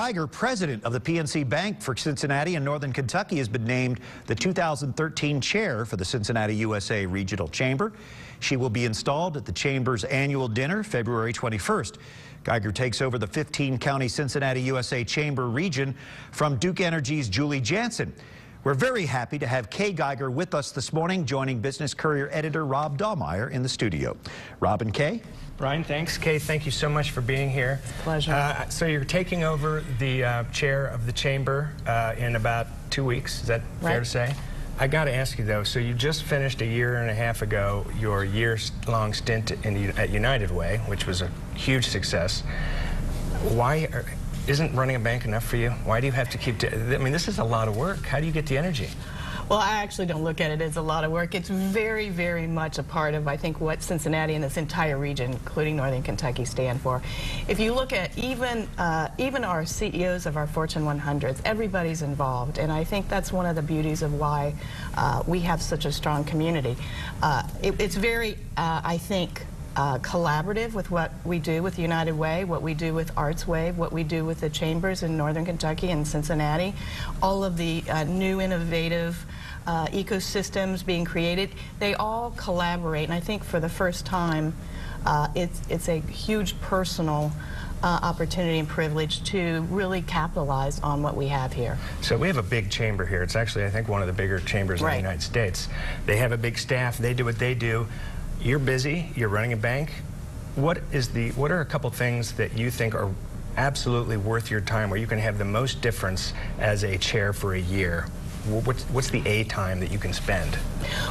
Geiger, president of the PNC Bank for Cincinnati and Northern Kentucky, has been named the 2013 chair for the Cincinnati USA Regional Chamber. She will be installed at the Chamber's annual dinner February 21st. Geiger takes over the 15-county Cincinnati USA Chamber region from Duke Energy's Julie Jansen. We're very happy to have Kay Geiger with us this morning, joining Business Courier editor Rob Dahlmeyer in the studio. Rob and Kay? Brian, thanks. Kay, thank you so much for being here. Pleasure. So you're taking over the chair of the chamber in about 2 weeks. Is that fair to say? I got to ask you, though, so you just finished a year and a half ago your year-long stint at United Way, which was a huge success. Isn't running a bank enough for you? Why do you have to keep... I mean, this is a lot of work. How do you get the energy? Well, I actually don't look at it as a lot of work. It's very, very much a part of, I think, what Cincinnati and this entire region, including Northern Kentucky, stand for. If you look at even our CEOs of our Fortune 100s, everybody's involved, and I think that's one of the beauties of why we have such a strong community. It's very, I think, collaborative with what we do with United Way, what we do with Arts Wave, what we do with the chambers in Northern Kentucky and Cincinnati, all of the new innovative ecosystems being created. They all collaborate, and I think for the first time it's a huge personal opportunity and privilege to really capitalize on what we have here. So we have a big chamber here. It's actually, I think, one of the bigger chambers in the United States. They have a big staff. They do what they do. You're busy, you're running a bank. What are a couple things that you think are absolutely worth your time, where you can have the most difference as a chair for a year? What's the A time that you can spend?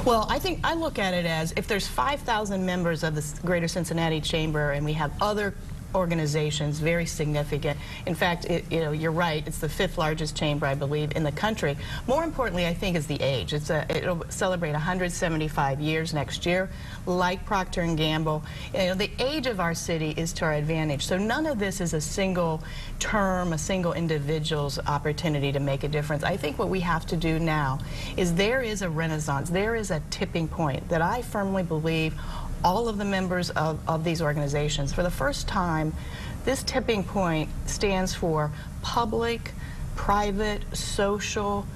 Well, I look at it as if there's 5,000 members of the Greater Cincinnati Chamber and we have other organizations, very significant. In fact, you're right, it's the 5th largest chamber, I believe, in the country. More importantly, I think, is the age. It'll celebrate 175 years next year. Like Procter & Gamble, the age of our city is to our advantage. So none of this is a single term, a single individual's opportunity to make a difference. I think what we have to do now is there is a renaissance, there is a tipping point that I firmly believe all of the members of these organizations, for the first time, this tipping point stands for public, private, social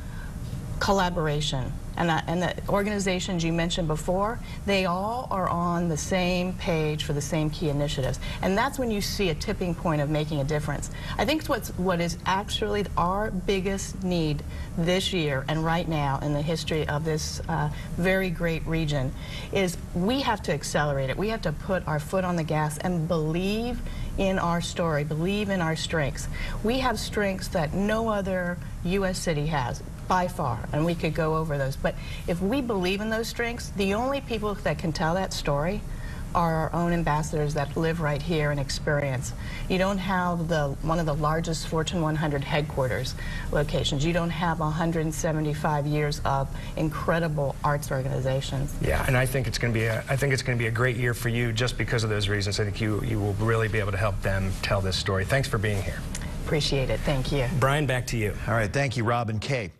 collaboration. And the organizations you mentioned before, they all are on the same page for the same key initiatives. And that's when you see a tipping point of making a difference. I think what is actually our biggest need this year and right now in the history of this very great region is we have to accelerate it. We have to put our foot on the gas and believe in our story, believe in our strengths. We have strengths that no other U.S. city has, by far, and we could go over those. But if we believe in those strengths, the only people that can tell that story are our own ambassadors that live right here and experience. You don't have one of the largest Fortune 100 headquarters locations. You don't have 175 years of incredible arts organizations. Yeah, and I think it's going to be a great year for you just because of those reasons. I think you will really be able to help them tell this story. Thanks for being here. Appreciate it. Thank you. Brian, back to you. All right, thank you, Rob and Kay.